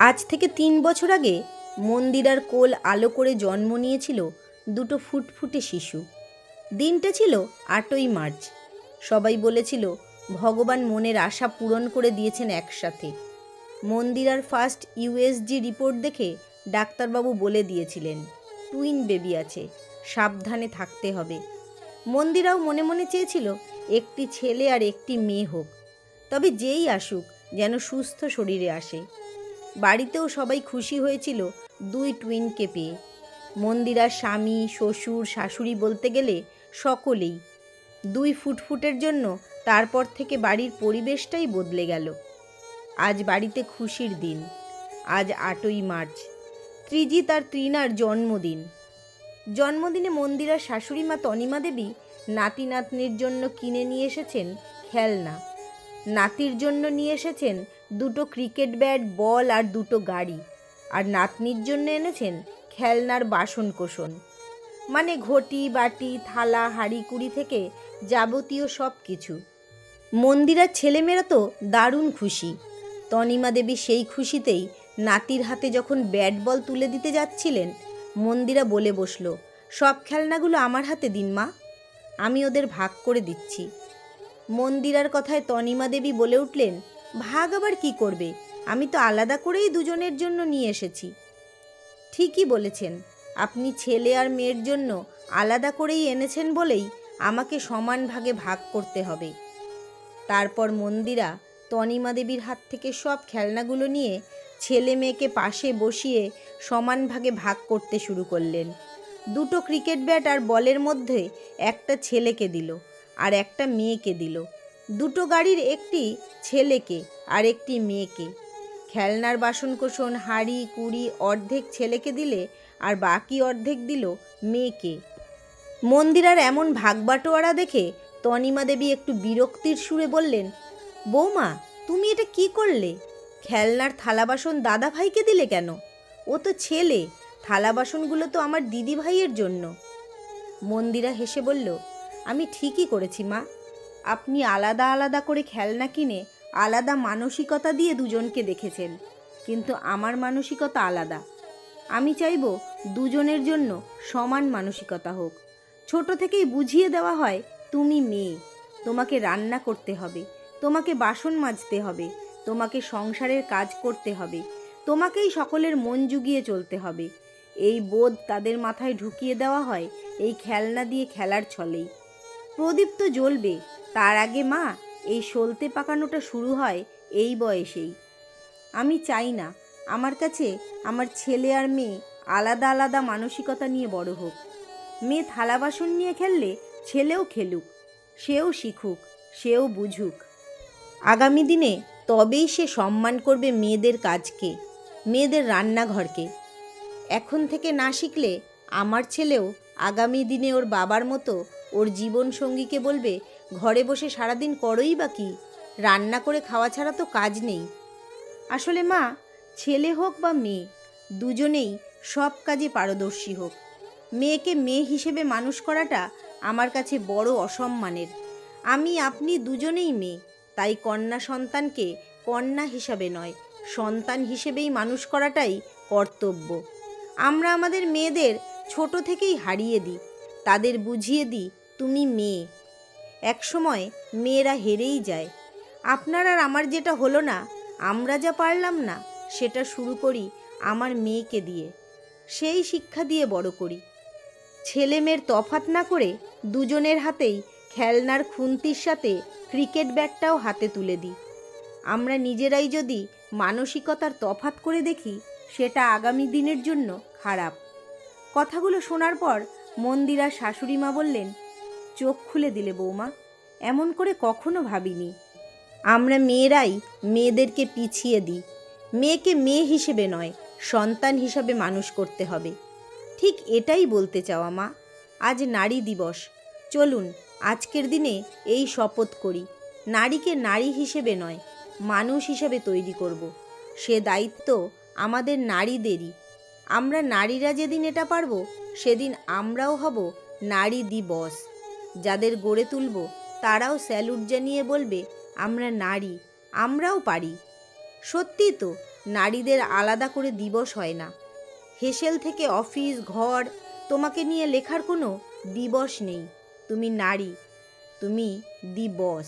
আজ থেকে ৩ বছর আগে মন্দিরার কোল আলো করে জন্ম নিয়েছিল দুটো ফুটফুটে শিশু। দিনটা ছিল ৮ই মার্চ। সবাই বলেছিল ভগবান মনের আশা পূরণ করে দিয়েছেন একসাথে। মন্দিরার ফার্স্ট ইউএসজি রিপোর্ট দেখে ডাক্তারবাবু বলে দিয়েছিলেন টুইন বেবি আছে, সাবধানে থাকতে হবে। মন্দিরাও মনে মনে চেয়েছিল একটি ছেলে আর একটি মেয়ে হোক, তবে যেই আসুক যেন সুস্থ শরীরে আসে। বাড়িতেও সবাই খুশি হয়েছিল দুই টুইনকে পেয়ে। মন্দিরার স্বামী, শ্বশুর, শাশুড়ি বলতে গেলে সকলেই। দুই ফুটফুটের জন্য তারপর থেকে বাড়ির পরিবেশটাই বদলে গেল। আজ বাড়িতে খুশির দিন। আজ ৮ই মার্চ, ত্রিজিৎ আর ত্রিনার জন্মদিন। জন্মদিনে মন্দিরার শাশুড়ি মা তনিমা দেবী নাতি নাতনির জন্য কিনে নিয়ে এসেছেন খেলনা। নাতির জন্য নিয়ে এসেছেন দুটো ক্রিকেট ব্যাট, বল আর দুটো গাড়ি। আর নাতনির জন্য এনেছেন খেলনার বাসন কোসন, মানে ঘটি, বাটি, থালা, হাঁড়িকুড়ি থেকে যাবতীয় সব কিছু। মন্দিরার ছেলেমেয়েরা তো দারুণ খুশি। তনিমা দেবী সেই খুশিতেই নাতির হাতে যখন ব্যাট বল তুলে দিতে যাচ্ছিলেন, মন্দিরা বলে বসল, সব খেলনাগুলো আমার হাতে দিন মা, আমি ওদের ভাগ করে দিচ্ছি। মন্দিরার কথায় তনিমা দেবী বলে উঠলেন, ভাগ আবার কি করবে, আমি তো আলাদা করেই দুজনের জন্য নিয়ে এসেছি। ঠিকই বলেছেন, আপনি ছেলে আর মেয়ের জন্য আলাদা করেই এনেছেন বলেই আমাকে সমান ভাগে ভাগ করতে হবে। তারপর মন্দিরা তনিমা দেবীর হাত থেকে সব খেলনাগুলো নিয়ে ছেলে মেয়েকে পাশে বসিয়ে সমান ভাগে ভাগ করতে শুরু করলেন। দুটো ক্রিকেট ব্যাট আর বলের মধ্যে একটা ছেলেকে দিল আর একটা মেয়েকে দিল। দুটো গাড়ির একটি ছেলেকে আর একটি মেয়েকে। খেলনার বাসনকোসন, হাঁড়ি কুড়ি অর্ধেক ছেলেকে দিলে আর বাকি অর্ধেক দিল মেয়েকে। মন্দিরার এমন ভাগবাটোয়ারা দেখে তনিমা দেবী একটু বিরক্তির সুরে বললেন, বৌমা তুমি এটা কি করলে? খেলনার থালা বাসন দাদা ভাইকে দিলে কেন? ও তো ছেলে, থালা বাসনগুলো তো আমার দিদি ভাইয়ের জন্য। মন্দিরা হেসে বলল, আমি ঠিকই করেছি মা, আপনি আলাদা আলাদা করে খেলনা কিনে আলাদা মানসিকতা দিয়ে দুজনকে দেখেছেন, কিন্তু আমার মানসিকতা আলাদা। আমি চাইব দুজনের জন্য সমান মানসিকতা হোক। ছোট থেকেই বুঝিয়ে দেওয়া হয় তুমি মেয়ে, তোমাকে রান্না করতে হবে, তোমাকে বাসন মাজতে হবে, তোমাকে সংসারের কাজ করতে হবে, তোমাকেই সকলের মন জুগিয়ে চলতে হবে। এই বোধ তাদের মাথায় ঢুকিয়ে দেওয়া হয় এই খেলনা দিয়ে খেলার ছলেই। প্রদীপ তো জ্বলবে, তার আগে মা এই সলতে পাকানোটা শুরু হয় এই বয়সেই। আমি চাই না আমার কাছে আমার ছেলে আর মেয়ে আলাদা আলাদা মানসিকতা নিয়ে বড় হোক। মেয়ে থালা বাসন নিয়ে খেললে ছেলেও খেলুক, সেও শিখুক, সেও বুঝুক। আগামী দিনে তবেই সে সম্মান করবে মেয়েদের কাজকে, মেয়েদের রান্নাঘরকে। এখন থেকে না শিখলে আমার ছেলেও আগামী দিনে ওর বাবার মতো ওর জীবন সঙ্গীকে বলবে, ঘরে বসে সারাদিন করোই বা কি, রান্না করে খাওয়া ছাড়া তো কাজ নেই। আসলে মা, ছেলে হোক বা মেয়ে, দুজনেই সব কাজে পারদর্শী হোক। মেয়েকে মেয়ে হিসেবে মানুষ করাটা আমার কাছে বড় অসম্মানের। আমি আপনি দুজনেই মেয়ে, তাই কন্যা সন্তানকে কন্যা হিসাবে নয়, সন্তান হিসেবেই মানুষ করাটাই কর্তব্য। আমরা আমাদের মেয়েদের ছোট থেকেই হারিয়ে দিই, তাদের বুঝিয়ে দিই তুমি মেয়ে। একসময় মেয়েরা হেরেই যায়। আপনার আর আমার যেটা হলো না, আমরা যা পারলাম না, সেটা শুরু করি আমার মেয়েকে দিয়ে, সেই শিক্ষা দিয়ে বড় করি। ছেলে মেয়ের তফাৎ না করে দুজনের হাতেই খেলনার খুন্তির সাথে ক্রিকেট ব্যাটটাও হাতে তুলে দিই। আমরা নিজেরাই যদি মানসিকতার তফাৎ করে দেখি, সেটা আগামী দিনের জন্য খারাপ। কথাগুলো শোনার পর মন্দিরার শাশুড়ি মা বললেন, চোখ খুলে দিলে বৌমা, এমন করে কখনো ভাবিনি। আমরা মেয়েরাই মেয়েদেরকে পিছিয়ে দিই। মেয়েকে মেয়ে হিসেবে নয়, সন্তান হিসাবে মানুষ করতে হবে। ঠিক এটাই বলতে চাওয়া মা। আজ নারী দিবস, চলুন আজকের দিনে এই শপথ করি, নারীকে নারী হিসেবে নয়, মানুষ হিসেবে তৈরি করব। সে দায়িত্ব আমাদের নারীদেরই। আমরা নারীরা যেদিন এটা পারব, সেদিন আমরাও হব নারী দিবস। যাদের গড়ে তুলব তারাও স্যালুট জানিয়ে বলবে, আমরা নারী, আমরাও পারি। সত্যি তো, নারীদের আলাদা করে দিবস হয় না। হেসেল থেকে অফিস, ঘর, তোমাকে নিয়ে লেখার কোনো দিবস নেই। তুমি নারী, তুমি দি বস।